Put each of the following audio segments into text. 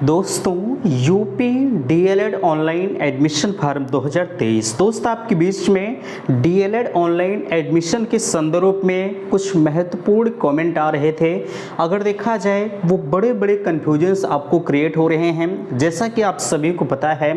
दोस्तों UP DElEd online admission form 2023 दोस्त आपके बीच में डीएलएड ऑनलाइन एडमिशन के संदर्भ में कुछ महत्वपूर्ण कमेंट आ रहे थे। अगर देखा जाए वो बड़े बड़े कन्फ्यूजन्स आपको क्रिएट हो रहे हैं। जैसा कि आप सभी को पता है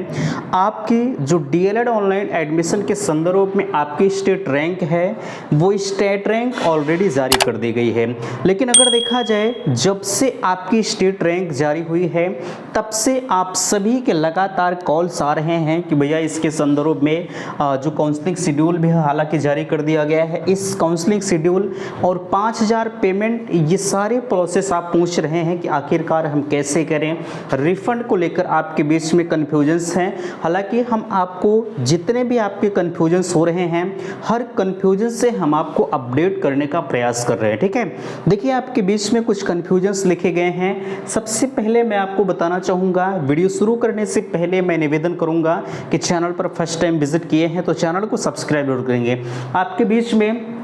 आपकी जो डीएलएड ऑनलाइन एडमिशन के संदर्भ में आपकी स्टेट रैंक है वो स्टेट रैंक ऑलरेडी जारी कर दी गई है। लेकिन अगर देखा जाए जब से आपकी स्टेट रैंक जारी हुई है तब से आप सभी के लगातार कॉल्स आ रहे हैं कि भैया इसके संदर्भ में जो काउंसलिंग शेड्यूल भी हालांकि जारी कर दिया गया है, इस काउंसलिंग शेड्यूल और 5000 पेमेंट, ये सारे प्रोसेस आप पूछ रहे हैं कि आखिरकार हम कैसे करें। रिफंड को लेकर आपके बीच में कन्फ्यूजन्स हैं। हालांकि हम आपको जितने भी आपके कन्फ्यूजन्स हो रहे हैं हर कन्फ्यूजन से हम आपको अपडेट करने का प्रयास कर रहे हैं। ठीक है, देखिए आपके बीच में कुछ कन्फ्यूजन्स लिखे गए हैं। सबसे पहले मैं आपको बताना चाहूँगा, वीडियो शुरू करने से पहले मैं निवेदन करूँगा कि चैनल पर फर्स्ट टाइम विजिट किए हैं तो चैनल को सब्सक्राइब जरूर करेंगे। आपके बीच में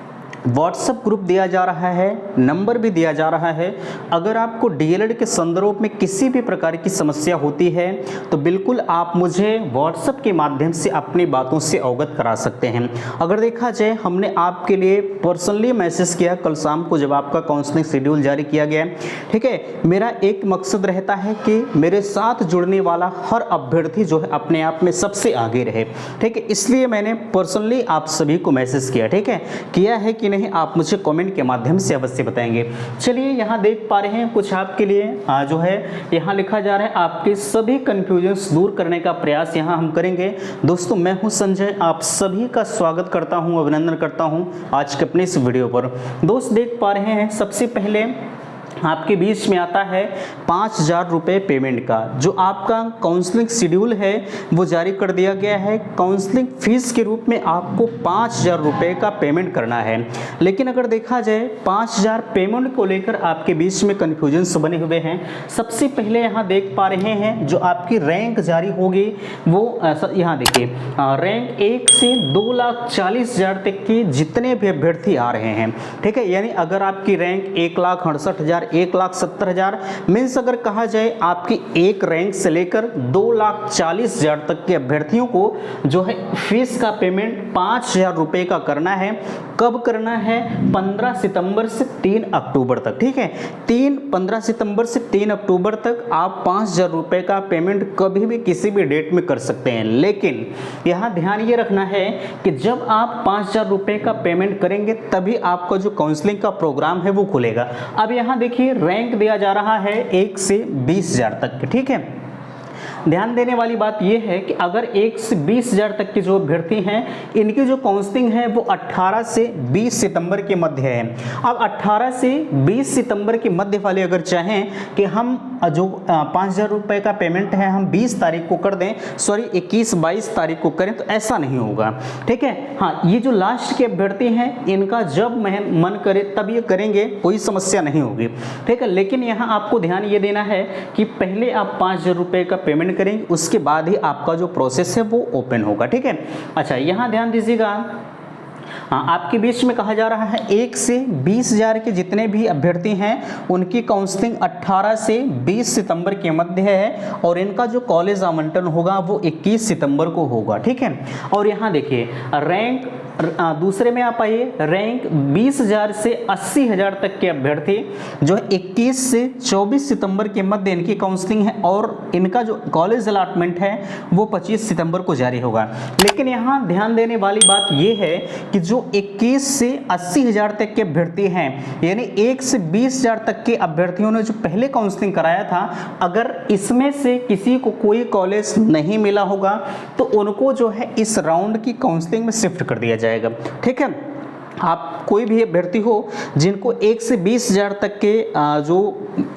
व्हाट्सएप ग्रुप दिया जा रहा है, नंबर भी दिया जा रहा है। अगर आपको डीएलएड के संदर्भ में किसी भी प्रकार की समस्या होती है तो बिल्कुल आप मुझे व्हाट्सएप के माध्यम से अपनी बातों से अवगत करा सकते हैं। अगर देखा जाए हमने आपके लिए पर्सनली मैसेज किया कल शाम को जब आपका काउंसलिंग शेड्यूल जारी किया गया। ठीक है, मेरा एक मकसद रहता है कि मेरे साथ जुड़ने वाला हर अभ्यर्थी जो है अपने आप में सबसे आगे रहे। ठीक है, इसलिए मैंने पर्सनली आप सभी को मैसेज किया। ठीक है, किया है कि नहीं आप मुझे कमेंट के माध्यम से अवश्य बताएंगे। चलिए यहाँ देख पा रहे हैं कुछ आपके लिए जो है यहाँ लिखा जा रहा है, आपके सभी कंफ्यूजन्स दूर करने का प्रयास यहाँ हम करेंगे। दोस्तों मैं हूँ संजय, आप सभी का स्वागत करता हूँ, अभिनंदन करता हूँ आज के अपने इस वीडियो पर। दोस्त देख पा रहे हैं सबसे पहले आपके बीच में आता है 5000 रुपये पेमेंट का। जो आपका काउंसलिंग शेड्यूल है वो जारी कर दिया गया है। काउंसलिंग फीस के रूप में आपको 5000 रुपये का पेमेंट करना है। लेकिन अगर देखा जाए 5000 पेमेंट को लेकर आपके बीच में कन्फ्यूजन्स बने हुए हैं। सबसे पहले यहाँ देख पा रहे हैं जो आपकी रैंक जारी होगी वो यहाँ देखिए रैंक 1 से 2,40,000 तक की जितने भी अभ्यर्थी आ रहे हैं। ठीक है, यानी अगर आपकी रैंक 1,68,000 1,70,000 मीन्स अगर कहा जाए आपकी एक रैंक से लेकर 2,40,000 तक के अभ्यर्थियों को जो है फीस का पेमेंट 5000 रुपये का करना है। कब करना है? 15 सितंबर से 3 अक्टूबर तक। ठीक है, 15 सितंबर से 3 अक्टूबर तक आप 5000 रुपये का पेमेंट कभी भी किसी भी डेट में कर सकते हैं। लेकिन यहाँ ध्यान ये रखना है कि जब आप 5000 रुपये का पेमेंट करेंगे तभी आपका जो काउंसलिंग का प्रोग्राम है वो खुलेगा। अब यहाँ देखिए रैंक दिया जा रहा है 1 से 20,000 तक के। ठीक है, ध्यान देने वाली बात यह है कि अगर 1 से 20,000 तक के जो अभ्यर्थी हैं इनकी जो काउंसलिंग है वो 18 से 20 सितंबर के मध्य है। अब 18 से 20 सितंबर के मध्य वाले अगर चाहें कि हम जो 5000 रुपये का पेमेंट है हम 20 तारीख को कर दें, सॉरी 21-22 तारीख को करें, तो ऐसा नहीं होगा। ठीक है, हाँ ये जो लास्ट के अभ्यर्थी हैं इनका जब मन करे तब ये करेंगे, कोई समस्या नहीं होगी। ठीक है, लेकिन यहाँ आपको ध्यान ये देना है कि पहले आप 5000 रुपये का पेमेंट करेंगे, उसके बाद ही आपका जो प्रोसेस है वो ओपन होगा। ठीक है, अच्छा यहाँ ध्यान दीजिएगा, हाँ आपके बीच में कहा जा रहा है 1 से 20,000 के जितने भी अभ्यर्थी हैं उनकी काउंसलिंग 18 से 20 सितंबर के मध्य है और इनका जो कॉलेज आवंटन होगा वो 21 सितंबर को होगा। ठीक है, और यहाँ देखिए रैंक दूसरे में आप आइए, रैंक 20,000 से 80,000 तक के अभ्यर्थी जो 21 से 24 सितंबर के मध्य इनकी काउंसलिंग है और इनका जो कॉलेज अलॉटमेंट है वो 25 सितंबर को जारी होगा। लेकिन यहाँ ध्यान देने वाली बात ये है कि जो 21 से 80,000 तक के अभ्यर्थी हैं यानी 1 से 20,000 तक के अभ्यर्थियों ने जो पहले काउंसलिंग कराया था, अगर इसमें से किसी को कोई कॉलेज नहीं मिला होगा तो उनको जो है इस राउंड की काउंसलिंग में शिफ्ट कर दिया जाएगा। ठीक है, आप कोई भी अभ्यर्थी हो जिनको 1 से 20,000 तक के जो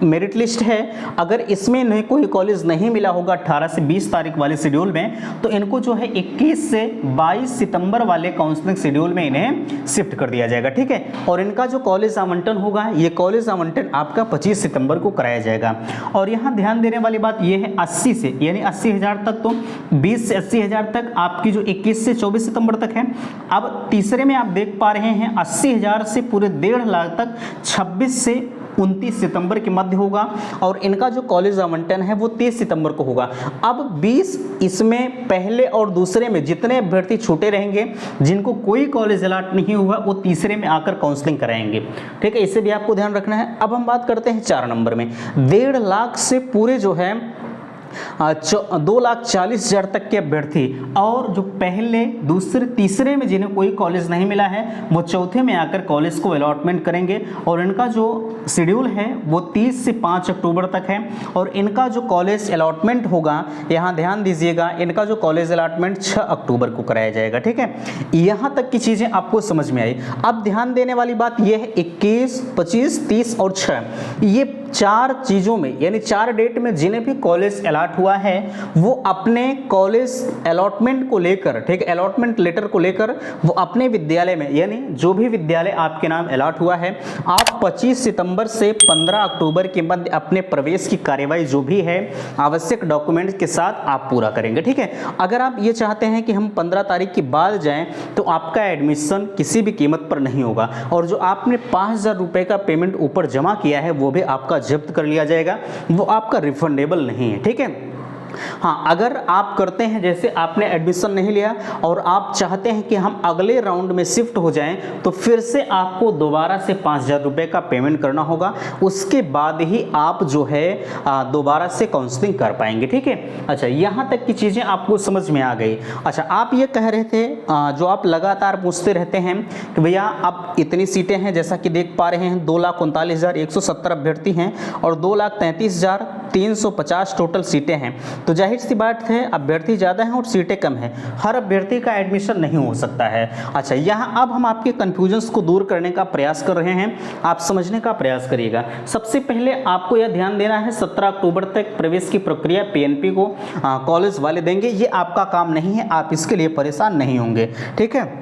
मेरिट लिस्ट है, अगर इसमें नहीं कोई कॉलेज नहीं मिला होगा 18 से 20 तारीख वाले शेड्यूल में, तो इनको जो है 21 से 22 सितंबर वाले काउंसलिंग शेड्यूल में इन्हें शिफ्ट कर दिया जाएगा। ठीक है, और इनका जो कॉलेज आवंटन होगा ये कॉलेज आवंटन आपका 25 सितंबर को कराया जाएगा। और यहाँ ध्यान देने वाली बात ये है 80 से यानी 80,000 तक, तो 20 से 80,000 तक आपकी जो 21 से 24 सितंबर तक है। अब तीसरे में आप देख पा रहे हैं 80,000 से पूरे 1.5 लाख तक 26 से 29 सितंबर के मध्य होगा और इनका जो कॉलेज आवंटन है वो 30 सितंबर को होगा। अब 20 इसमें पहले और दूसरे में जितने अभ्यर्थी छूटे रहेंगे, जिनको कोई कॉलेज अलॉट नहीं हुआ, वो तीसरे में आकर काउंसलिंग कराएंगे। ठीक है, इसे भी आपको ध्यान रखना है। अब हम बात करते हैं 4 नंबर में। 1.5 लाख से पूरे जो है 2,40,000 तक के अभ्यर्थी और जो पहले दूसरे तीसरे में जिन्हें कोई कॉलेज नहीं मिला है वो चौथे में आकर कॉलेज को अलॉटमेंट करेंगे और इनका जो शेड्यूल है वो 30 से 5 अक्टूबर तक है। और इनका जो कॉलेज अलॉटमेंट होगा, यहाँ ध्यान दीजिएगा, इनका जो कॉलेज अलॉटमेंट 6 अक्टूबर को कराया जाएगा। ठीक है, यहाँ तक की चीज़ें आपको समझ में आई। अब ध्यान देने वाली बात यह है 21, 25, 30 और 6 ये 4 चीज़ों में यानी 4 डेट में जिन्हें भी कॉलेज अलॉट हुआ है वो अपने कॉलेज अलॉटमेंट को लेकर, ठीक है, अलॉटमेंट लेटर को लेकर वो अपने विद्यालय में, यानी जो भी विद्यालय आपके नाम अलॉट हुआ है, आप 25 सितंबर से 15 अक्टूबर के मध्य अपने प्रवेश की कार्यवाही जो भी है आवश्यक डॉक्यूमेंट के साथ आप पूरा करेंगे। ठीक है, अगर आप ये चाहते हैं कि हम 15 तारीख के बाद जाएं तो आपका एडमिशन किसी भी कीमत पर नहीं होगा और जो आपने 5,000 रुपये का पेमेंट ऊपर जमा किया है वो भी आपका जब्त कर लिया जाएगा, वो आपका रिफंडेबल नहीं है। ठीक है, हाँ, अगर आप करते हैं जैसे आपने एडमिशन नहीं लिया और आप चाहते हैं कि हम अगले राउंड में शिफ्ट हो जाएं तो फिर से आपको दोबारा से 5,000 रुपये का पेमेंट करना होगा, उसके बाद ही आप जो है दोबारा से काउंसलिंग कर पाएंगे। ठीक है, अच्छा, यहाँ तक की चीज़ें आपको समझ में आ गई। अच्छा, आप ये कह रहे थे जो आप लगातार पूछते रहते हैं कि भैया अब इतनी सीटें हैं, जैसा कि देख पा रहे हैं 2,39,170 अभ्यर्थी हैं और 2,33,350 टोटल सीटें हैं। तो जाहिर सी बात है अभ्यर्थी ज़्यादा हैं और सीटें कम हैं, हर अभ्यर्थी का एडमिशन नहीं हो सकता है। अच्छा, यहाँ अब हम आपके कन्फ्यूजन्स को दूर करने का प्रयास कर रहे हैं, आप समझने का प्रयास करिएगा। सबसे पहले आपको यह ध्यान देना है 17 अक्टूबर तक प्रवेश की प्रक्रिया पीएनपी को कॉलेज वाले देंगे, ये आपका काम नहीं है, आप इसके लिए परेशान नहीं होंगे। ठीक है,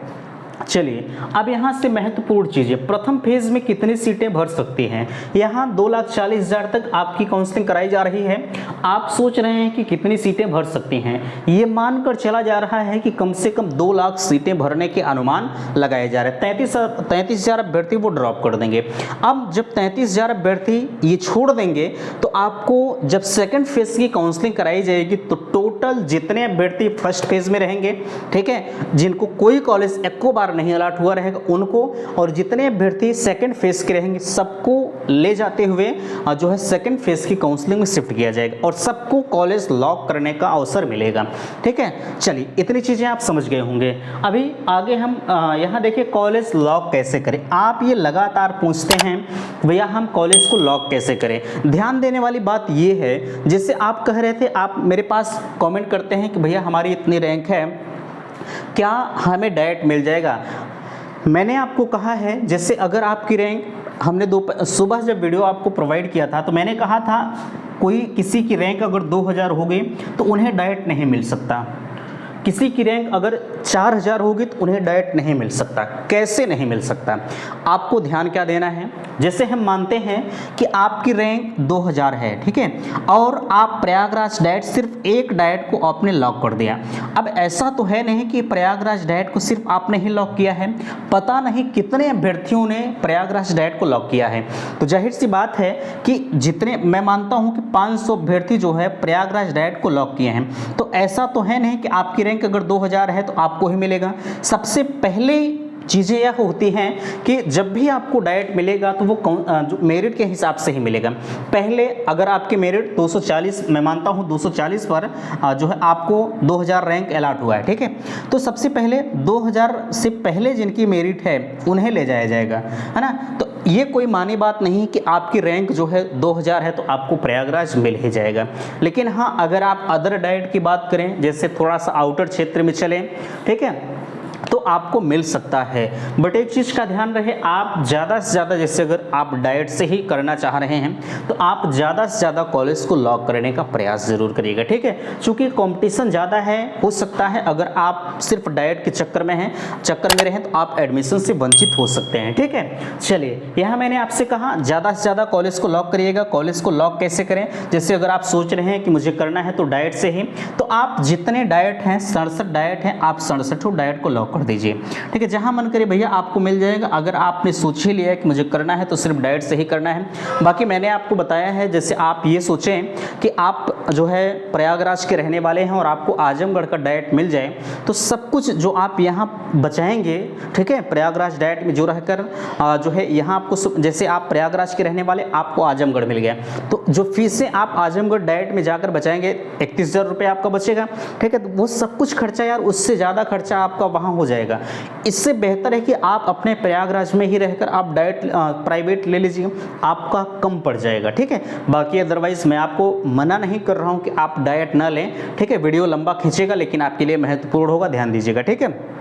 चलिए अब यहाँ से महत्वपूर्ण चीज़ें, प्रथम फेज में कितनी सीटें भर सकती हैं। यहाँ 2,40,000 तक आपकी काउंसलिंग कराई जा रही है। आप सोच रहे हैं कि कितनी सीटें भर सकती हैं, ये मानकर चला जा रहा है कि कम से कम 2 लाख सीटें भरने के अनुमान लगाए जा रहे हैं। 33,000 अभ्यर्थी वो ड्रॉप कर देंगे। अब जब 33,000 अभ्यर्थी ये छोड़ देंगे तो आपको जब सेकेंड फेज की काउंसलिंग कराई जाएगी तो टोटल जितने अभ्यर्थी फर्स्ट फेज में रहेंगे, ठीक है, जिनको कोई कॉलेज एको बार नहीं अलॉट हुआ रहेगा उनको, और जितने अभ्यर्थी सेकंड फेज के रहेंगे सबको ले जाते हुए जो है सेकंड फेज की काउंसलिंग में शिफ्ट किया जाएगा और सबको कॉलेज लॉक करने का अवसर मिलेगा। ठीक है, चलिए इतनी चीज़ें आप समझ गए होंगे। अभी आगे हम यहाँ देखिए कॉलेज लॉक कैसे करें। आप ये लगातार पूछते हैं भैया हम कॉलेज को लॉक कैसे करें। ध्यान देने वाली बात ये है, जैसे आप कह रहे थे, आप मेरे पास कमेंट करते हैं कि भैया हमारी इतनी रैंक है, क्या हमें डाइट मिल जाएगा। मैंने आपको कहा है जैसे अगर आपकी रैंक, हमने सुबह जब वीडियो आपको प्रोवाइड किया था तो मैंने कहा था कोई किसी की रैंक अगर 2,000 हो गई तो उन्हें डाइट नहीं मिल सकता, किसी की रैंक अगर 4,000 होगी तो उन्हें डाइट नहीं मिल सकता। कैसे नहीं मिल सकता, आपको ध्यान क्या देना है, जैसे हम मानते हैं कि आपकी रैंक 2,000 है, ठीक है, और आप प्रयागराज डाइट सिर्फ एक डाइट को आपने लॉक कर दिया। अब ऐसा तो है नहीं कि प्रयागराज डाइट को सिर्फ आपने ही लॉक किया है, पता नहीं कितने अभ्यर्थियों ने प्रयागराज डाइट को लॉक किया है। तो जाहिर सी बात है कि जितने, मैं मानता हूं कि 500 अभ्यर्थी जो है प्रयागराज डाइट को लॉक किए हैं, तो ऐसा तो है नहीं कि आपकी रैंक अगर 2,000 है तो आपको ही मिलेगा। सबसे पहले चीज़ें यह होती हैं कि जब भी आपको डाइट मिलेगा तो वो जो मेरिट के हिसाब से ही मिलेगा। पहले अगर आपके मेरिट 240, मैं मानता हूँ 240 पर जो है आपको 2,000 रैंक अलॉट हुआ है, ठीक है, तो सबसे पहले 2,000 से पहले जिनकी मेरिट है उन्हें ले जाया जाएगा, है ना। तो ये कोई मानी बात नहीं कि आपकी रैंक जो है 2,000 है तो आपको प्रयागराज मिल ही जाएगा। लेकिन हाँ, अगर आप अदर डाइट की बात करें, जैसे थोड़ा सा आउटर क्षेत्र में चलें, ठीक है, तो आपको मिल सकता है। बट एक चीज़ का ध्यान रहे, आप ज़्यादा से ज़्यादा, जैसे अगर आप डाइट से ही करना चाह रहे हैं तो आप ज़्यादा से ज़्यादा कॉलेज को लॉक करने का प्रयास ज़रूर करिएगा, ठीक है, क्योंकि कंपटीशन ज़्यादा है। हो सकता है अगर आप सिर्फ डाइट के चक्कर में रहें तो आप एडमिशन से वंचित हो सकते हैं, ठीक है। चलिए, यहाँ मैंने आपसे कहा ज़्यादा से ज़्यादा कॉलेज को लॉक करिएगा। कॉलेज को लॉक कैसे करें, जैसे अगर आप सोच रहे हैं कि मुझे करना है तो डाइट से ही, तो आप जितने डाइट हैं 67 डाइट हैं, आप 67 डाइट को लॉक ड्रॉप कर दीजिए। ठीक है, जहाँ मन करे भैया आपको मिल जाएगा। अगर आपने सोच ही लिया है कि मुझे करना है तो सिर्फ डाइट से ही करना है। बाकी मैंने आपको बताया है, जैसे आप ये सोचें कि आप जो है प्रयागराज के रहने वाले हैं और आपको आजमगढ़ का डाइट मिल जाए तो सब कुछ जो आप यहाँ बचाएंगे, ठीक है, प्रयागराज डाइट में जो रहकर जो है यहाँ आपको, जैसे आप प्रयागराज के रहने वाले, आपको आजमगढ़ मिल गया तो जो फीसें आप आजमगढ़ डाइट में जाकर बचाएंगे 31,000 रुपये आपका बचेगा। ठीक है, तो वो सब कुछ खर्चा यार, उससे ज़्यादा खर्चा आपका वहाँ हो जाएगा। इससे बेहतर है कि आप अपने प्रयागराज में ही रहकर आप डाइट प्राइवेट ले लीजिए, आपका कम पड़ जाएगा। ठीक है, बाकी अदरवाइज मैं आपको मना नहीं कर रहा हूँ कि आप डाइट ना लें। ठीक है, वीडियो लंबा खींचेगा लेकिन आपके लिए महत्वपूर्ण होगा, ध्यान दीजिएगा। ठीक है,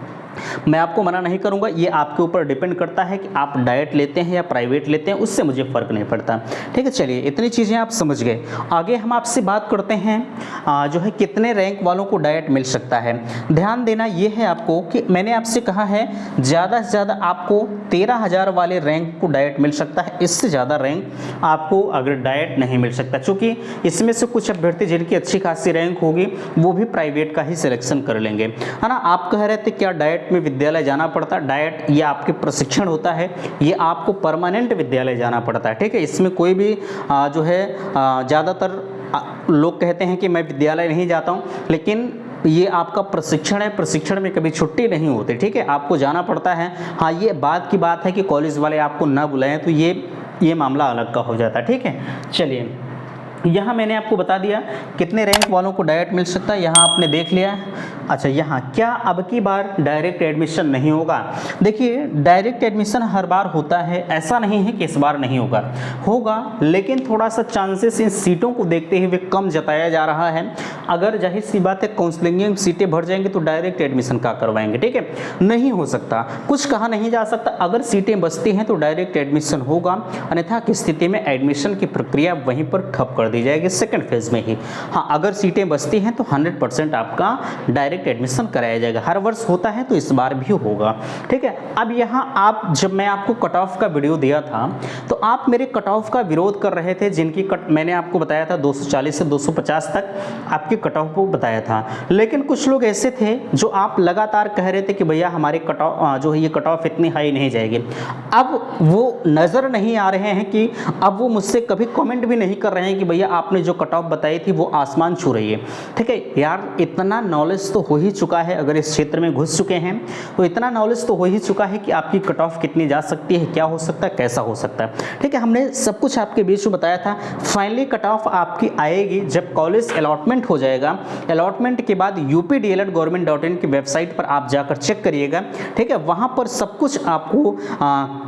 मैं आपको मना नहीं करूंगा, ये आपके ऊपर डिपेंड करता है कि आप डाइट लेते हैं या प्राइवेट लेते हैं, उससे मुझे फ़र्क नहीं पड़ता। ठीक है, चलिए इतनी चीज़ें आप समझ गए। आगे हम आपसे बात करते हैं जो है कितने रैंक वालों को डाइट मिल सकता है। ध्यान देना ये है आपको कि मैंने आपसे कहा है ज़्यादा से ज़्यादा आपको 13,000 वाले रैंक को डाइट मिल सकता है, इससे ज़्यादा रैंक आपको अगर डाइट नहीं मिल सकता, क्योंकि इसमें से कुछ अभ्यर्थी जिनकी अच्छी खासी रैंक होगी वो भी प्राइवेट का ही सिलेक्शन कर लेंगे, है ना। आप कह रहे थे क्या डाइट में विद्यालय जाना पड़ता? डाइट ये आपके प्रशिक्षण होता है, ये आपको परमानेंट विद्यालय जाना पड़ता है। ठीक है, इसमें कोई भी जो है ज़्यादातर लोग कहते हैं कि मैं विद्यालय नहीं जाता हूँ, लेकिन ये आपका प्रशिक्षण है, प्रशिक्षण में कभी छुट्टी नहीं होती। ठीक है, आपको जाना पड़ता है। हाँ, ये बात की बात है कि कॉलेज वाले आपको ना बुलाएं तो ये मामला अलग का हो जाता है। ठीक है, चलिए यहाँ मैंने आपको बता दिया कितने रैंक वालों को डाइट मिल सकता है, यहाँ आपने देख लिया। अच्छा, यहाँ क्या अब की बार डायरेक्ट एडमिशन नहीं होगा? देखिए, डायरेक्ट एडमिशन हर बार होता है, ऐसा नहीं है कि इस बार नहीं होगा, लेकिन थोड़ा सा चांसेस इन सीटों को देखते हुए कम जताया जा रहा है। अगर जाहिर सी बात है काउंसलिंग में सीटें भर जाएंगी तो डायरेक्ट एडमिशन का करवाएंगे। ठीक है, नहीं हो सकता, कुछ कहा नहीं जा सकता। अगर सीटें बचती हैं तो डायरेक्ट एडमिशन होगा, अन्यथा की स्थिति में एडमिशन की प्रक्रिया वहीं पर ठप कर दी जाएगी सेकंड फेज में ही। हाँ, अगर सीटें बचती हैं तो 100% आपका डायरेक्ट एडमिशन कराया जाएगा। हर वर्ष होता है तो इस बार भी होगा। ठीक है, अब यहाँ आप, जब मैं आपको कट ऑफ का वीडियो दिया था तो आप मेरे कट ऑफ का विरोध कर रहे थे, जिनकी मैंने आपको बताया था 240 से 250 तक आपके कट ऑफ को बताया था। लेकिन कुछ लोग ऐसे थे जो आप लगातार कह रहे थे कि भैया हमारे कट ऑफ जो है ये कट ऑफ इतनी हाई नहीं जाएगी। अब वो नज़र नहीं आ रहे हैं कि अब वो मुझसे कभी कमेंट भी नहीं कर रहे हैं कि भैया आपने जो कट ऑफ बताई थी वो आसमान छू रही है। ठीक है यार, इतना नॉलेज तो हो ही चुका है, अगर इस क्षेत्र में घुस चुके हैं तो इतना नॉलेज तो हो ही चुका है कि आपकी कट ऑफ कितनी जा सकती है, क्या हो सकता है, कैसा हो सकता है। ठीक है, हमने सब कुछ आपके बीच में बताया था। फाइनली कट ऑफ आपकी आएगी जब कॉलेज अलॉटमेंट हो जाएगा। अलॉटमेंट के बाद updled.government.in की वेबसाइट पर आप जाकर चेक करिएगा। ठीक है, वहाँ पर सब कुछ आपको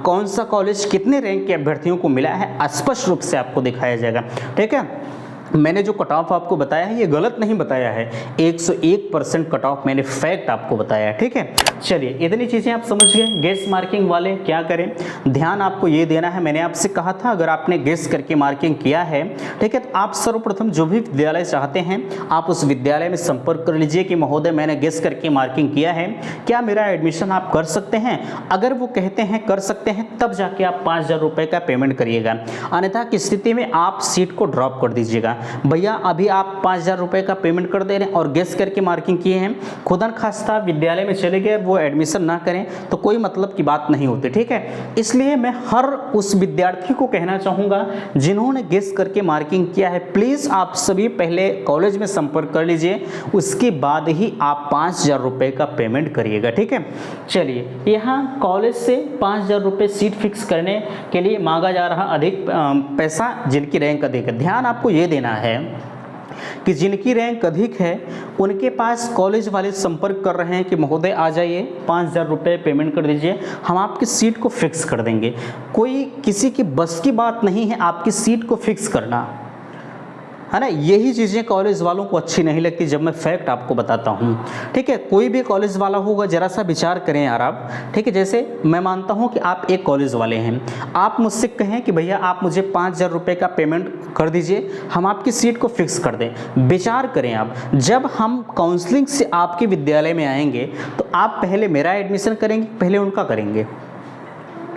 कौन सा कॉलेज कितने रैंक के अभ्यर्थियों को मिला है स्पष्ट रूप से आपको दिखाया जाएगा। ठीक है, मैंने जो कट ऑफ आपको बताया है ये गलत नहीं बताया है, 101% कट ऑफ मैंने फैक्ट आपको बताया है। ठीक है, चलिए इतनी चीज़ें आप समझ गए। गेस मार्किंग वाले क्या करें, ध्यान आपको ये देना है, मैंने आपसे कहा था अगर आपने गेस करके मार्किंग किया है, ठीक है, तो आप सर्वप्रथम जो भी विद्यालय चाहते हैं आप उस विद्यालय में संपर्क कर लीजिए कि महोदय मैंने गेस करके मार्किंग किया है, क्या मेरा एडमिशन आप कर सकते हैं। अगर वो कहते हैं कर सकते हैं तब जाके आप 5,000 रुपये का पेमेंट करिएगा, अन्यथा की स्थिति में आप सीट को ड्रॉप कर दीजिएगा। भैया अभी आप 5,000 रुपये का पेमेंट कर दे रहे हैं और गेस करके मार्किंग किए हैं, खुदा खास्ता विद्यालय में चले गए वो एडमिशन ना करें तो कोई मतलब की बात नहीं होती। ठीक है, इसलिए मैं हर उस विद्यार्थी को कहना चाहूँगा जिन्होंने गेस करके मार्किंग किया है, प्लीज़ आप सभी पहले कॉलेज में संपर्क कर लीजिए, उसके बाद ही आप 5,000 रुपये का पेमेंट करिएगा। ठीक है, चलिए यहाँ कॉलेज से 5,000 रुपये सीट फिक्स करने के लिए मांगा जा रहा अधिक पैसा जिनकी रैंक अधिक है। ध्यान आपको ये देना है कि जिनकी रैंक अधिक है उनके पास कॉलेज वाले संपर्क कर रहे हैं कि महोदय आ जाइए, 5,000 रुपये पेमेंट कर दीजिए, हम आपकी सीट को फिक्स कर देंगे। कोई किसी की बस की बात नहीं है आपकी सीट को फिक्स करना, है ना। यही चीज़ें कॉलेज वालों को अच्छी नहीं लगती जब मैं फैक्ट आपको बताता हूँ। ठीक है, कोई भी कॉलेज वाला होगा ज़रा सा विचार करें यार आप। ठीक है, जैसे मैं मानता हूँ कि आप एक कॉलेज वाले हैं, आप मुझसे कहें कि भैया आप मुझे 5,000 रुपये का पेमेंट कर दीजिए, हम आपकी सीट को फिक्स कर दें। विचार करें आप, जब हम काउंसलिंग से आपके विद्यालय में आएंगे तो आप पहले मेरा एडमिशन करेंगे, पहले उनका करेंगे।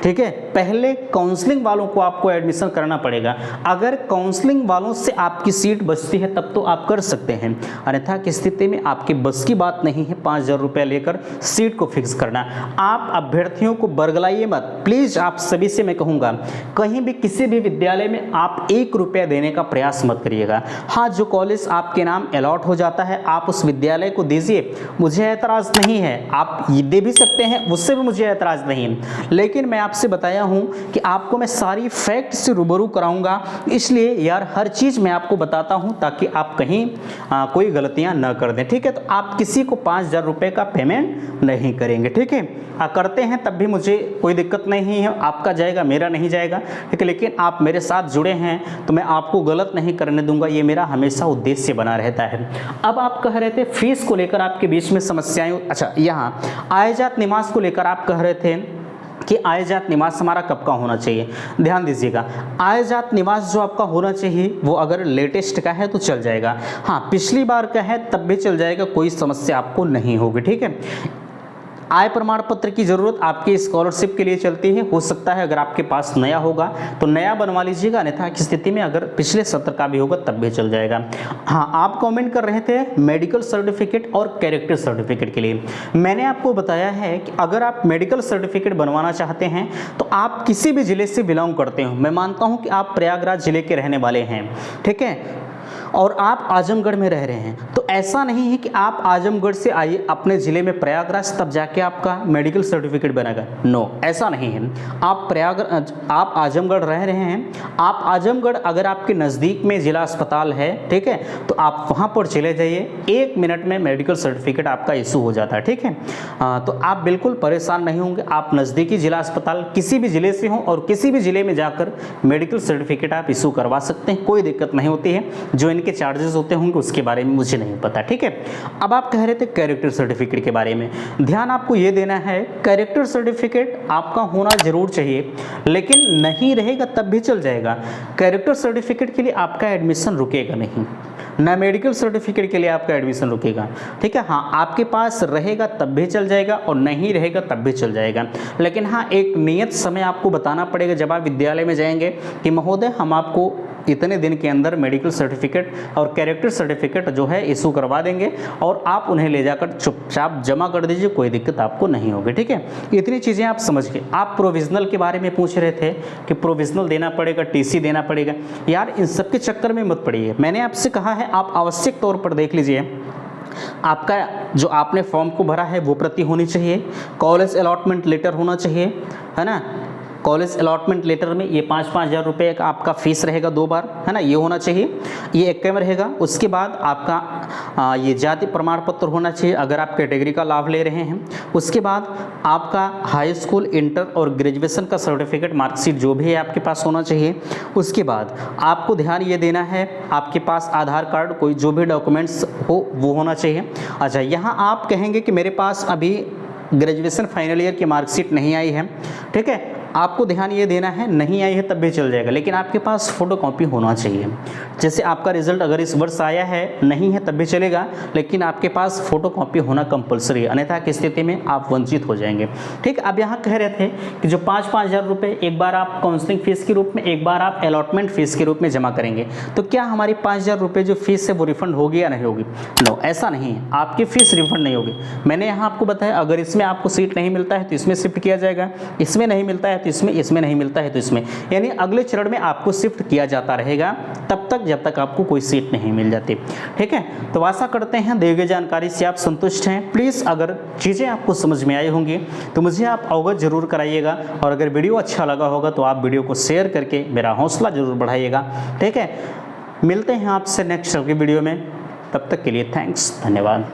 ठीक है, पहले काउंसलिंग वालों को आपको एडमिशन करना पड़ेगा। अगर काउंसलिंग वालों से आपकी सीट बचती है तब तो आप कर सकते हैं, अन्यथा की स्थिति में आपकी बस की बात नहीं है 5,000 रुपया लेकर सीट को फिक्स करना। आप अभ्यर्थियों को बरगलाइए मत प्लीज़, आप सभी से मैं कहूँगा कहीं भी किसी भी विद्यालय में आप 1 रुपया देने का प्रयास मत करिएगा। हाँ, जो कॉलेज आपके नाम अलॉट हो जाता है आप उस विद्यालय को दीजिए, मुझे ऐतराज़ नहीं है, आप ये दे भी सकते हैं, उससे भी मुझे ऐतराज़ नहीं है। लेकिन मैं आपसे बताया हूँ कि आपको मैं सारी फैक्ट से रूबरू कराऊंगा, इसलिए यार हर चीज़ मैं आपको बताता हूँ ताकि आप कहीं कोई गलतियाँ न कर दें। ठीक है, तो आप किसी को 5,000 रुपये का पेमेंट नहीं करेंगे। ठीक है, करते हैं तब भी मुझे कोई दिक्कत नहीं है, आपका जाएगा मेरा नहीं जाएगा। ठीक है, लेकिन आप मेरे साथ जुड़े हैं तो मैं आपको गलत नहीं करने दूंगा, ये मेरा हमेशा उद्देश्य बना रहता है। अब आप कह रहे थे फीस को लेकर आपके बीच में समस्याएं, अच्छा यहाँ आय जात निवास को लेकर आप कह रहे थे कि आय जात निवास हमारा कब का होना चाहिए। ध्यान दीजिएगा, आय जात निवास जो आपका होना चाहिए वो अगर लेटेस्ट का है तो चल जाएगा, हाँ पिछली बार का है तब भी चल जाएगा, कोई समस्या आपको नहीं होगी। ठीक है, आय प्रमाण पत्र की ज़रूरत आपकी स्कॉलरशिप के लिए चलती है, हो सकता है अगर आपके पास नया होगा तो नया बनवा लीजिएगा, अन्यथा की स्थिति में अगर पिछले सत्र का भी होगा तब भी चल जाएगा। हाँ, आप कमेंट कर रहे थे मेडिकल सर्टिफिकेट और कैरेक्टर सर्टिफिकेट के लिए। मैंने आपको बताया है कि अगर आप मेडिकल सर्टिफिकेट बनवाना चाहते हैं तो आप किसी भी ज़िले से बिलोंग करते हो, मैं मानता हूँ कि आप प्रयागराज ज़िले के रहने वाले हैं, ठीक है, और आप आजमगढ़ में रह रहे हैं, तो ऐसा नहीं है कि आप आजमगढ़ से आइए अपने ज़िले में प्रयागराज तब जाके आपका मेडिकल सर्टिफिकेट बनेगा। नो, ऐसा नहीं है। आप आजमगढ़ रह रहे हैं, आप आजमगढ़ अगर आपके नज़दीक में ज़िला अस्पताल है, ठीक है, तो आप वहाँ पर चले जाइए, 1 मिनट में मेडिकल सर्टिफिकेट आपका इशू हो जाता है। ठीक है, तो आप बिल्कुल परेशान नहीं होंगे, आप नज़दीकी ज़िला अस्पताल किसी भी ज़िले से हों और किसी भी ज़िले में जाकर मेडिकल सर्टिफिकेट आप इशू करवा सकते हैं, कोई दिक्कत नहीं होती है। जो के चार्जेस होते होंगे उसके बारे में मुझे नहीं पता। ठीक है, अब आप कह रहे थे कैरेक्टर सर्टिफिकेट के बारे में, ध्यान आपको ये देना है कैरेक्टर सर्टिफिकेट आपका होना जरूर चाहिए, लेकिन नहीं रहेगा तब भी चल जाएगा। कैरेक्टर सर्टिफिकेट के लिए आपका एडमिशन रुकेगा नहीं, ना मेडिकल सर्टिफिकेट के लिए आपका एडमिशन रुकेगा। ठीक है, हाँ आपके पास रहेगा तब भी चल जाएगा और नहीं रहेगा तब भी चल जाएगा, लेकिन हाँ एक नियत समय आपको बताना पड़ेगा जब आप विद्यालय में जाएंगे कि महोदय हम आपको इतने दिन के अंदर मेडिकल सर्टिफिकेट और कैरेक्टर सर्टिफिकेट जो है इशू करवा देंगे और आप उन्हें ले जाकर चुपचाप जमा कर दीजिए, कोई दिक्कत आपको नहीं होगी। ठीक है, इतनी चीज़ें आप समझ गए। आप प्रोविजनल के बारे में पूछ रहे थे कि प्रोविजनल देना पड़ेगा, टीसी देना पड़ेगा, यार इन सब के चक्कर में मत पड़िए। मैंने आपसे कहा है आप आवश्यक तौर पर देख लीजिए, आपका जो आपने फॉर्म को भरा है वो प्रति होनी चाहिए, कॉलेज अलॉटमेंट लेटर होना चाहिए, है ना, कॉलेज अलॉटमेंट लेटर में ये 5-5 हज़ार रुपये का आपका फीस रहेगा 2 बार, है ना, ये होना चाहिए, ये एक में रहेगा। उसके बाद आपका ये जाति प्रमाण पत्र होना चाहिए अगर आप कैटेगरी का लाभ ले रहे हैं। उसके बाद आपका हाई स्कूल, इंटर और ग्रेजुएशन का सर्टिफिकेट, मार्कशीट जो भी है आपके पास होना चाहिए। उसके बाद आपको ध्यान ये देना है आपके पास आधार कार्ड, कोई जो भी डॉक्यूमेंट्स हो वो होना चाहिए। अच्छा, यहाँ आप कहेंगे कि मेरे पास अभी ग्रेजुएशन फाइनल ईयर की मार्कशीट नहीं आई है, ठीक है, आपको ध्यान ये देना है नहीं आई है तब भी चल जाएगा, लेकिन आपके पास फोटोकॉपी होना चाहिए। जैसे आपका रिजल्ट अगर इस वर्ष आया है, नहीं है तब भी चलेगा, लेकिन आपके पास फोटोकॉपी होना कंपलसरी है, अन्यथा की स्थिति में आप वंचित हो जाएंगे। ठीक, अब यहाँ कह रहे थे कि जो 5-5 हज़ार रुपये एक बार आप काउंसलिंग फीस के रूप में, एक बार आप अलॉटमेंट फीस के रूप में जमा करेंगे, तो क्या हमारी 5,000 रुपये जो फीस है वो रिफंड होगी या नहीं होगी? नो, ऐसा नहीं है, आपकी फ़ीस रिफंड नहीं होगी। मैंने यहाँ आपको बताया अगर इसमें आपको सीट नहीं मिलता है तो इसमें शिफ्ट किया जाएगा, इसमें नहीं मिलता है तो इसमें नहीं मिलता है तो इसमें, यानी अगले चरण में आपको शिफ्ट किया जाता रहेगा तब तक जब तक आपको कोई सीट नहीं मिल जाती। ठीक है, तो आशा करते हैं दी गई जानकारी से आप संतुष्ट हैं। प्लीज़ अगर चीज़ें आपको समझ में आई होंगी तो मुझे आप अवगत जरूर कराइएगा, और अगर वीडियो अच्छा लगा होगा तो आप वीडियो को शेयर करके मेरा हौसला जरूर बढ़ाइएगा। ठीक है, मिलते हैं आपसे नेक्स्ट वीडियो में, तब तक के लिए थैंक्स, धन्यवाद।